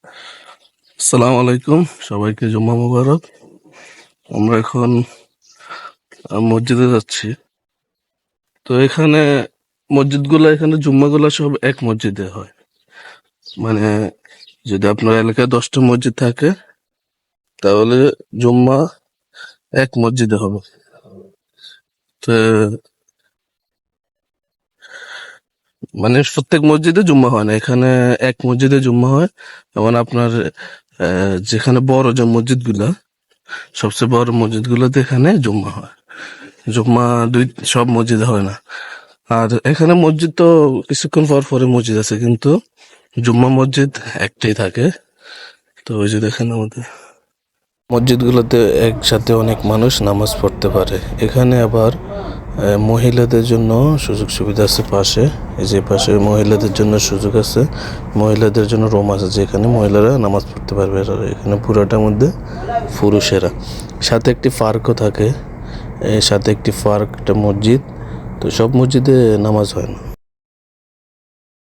আসসালামু আলাইকুম, সবাইকে জুম্মা মুবারক। আমরা এখন মসজিদে যাচ্ছি। তো এখানে এখানে জুম্মাগুলা সব এক মসজিদে হয়। মানে যদি আপনার এলাকায় 10টা মসজিদ থাকে তাহলে জুম্মা এক মসজিদে হবে। তো মানে প্রত্যেক মসজিদে জুম্মা হয় না, এখানে এক মসজিদে জুম্মা হয়। যেমন আপনার যেখানে বড় যে মসজিদগুলা, সবচেয়ে বড় মসজিদগুলোতে এখানে জুম্মা হয়। জুম্মা সব মসজিদে হয় না। আর এখানে মসজিদ তো কিছুক্ষণ পর পরে মসজিদ আছে, কিন্তু জুম্মা মসজিদ একটাই থাকে। তো ওই যে দেখেন আমাদের মসজিদগুলোতে একসাথে অনেক মানুষ নামাজ পড়তে পারে। এখানে আবার মহিলাদের জন্য সুযোগ সুবিধা আছে পাশে। এই যে পাশে মহিলাদের জন্য সুযোগ আছে, মহিলাদের জন্য রুম আছে যেখানে মহিলারা নামাজ পড়তে পারবে। আর এখানে পুরাটার মধ্যে পুরুষেরা, সাথে একটি পার্কও থাকে, সাথে একটি পার্ক, একটা মসজিদ। তো সব মসজিদে নামাজ হয় না।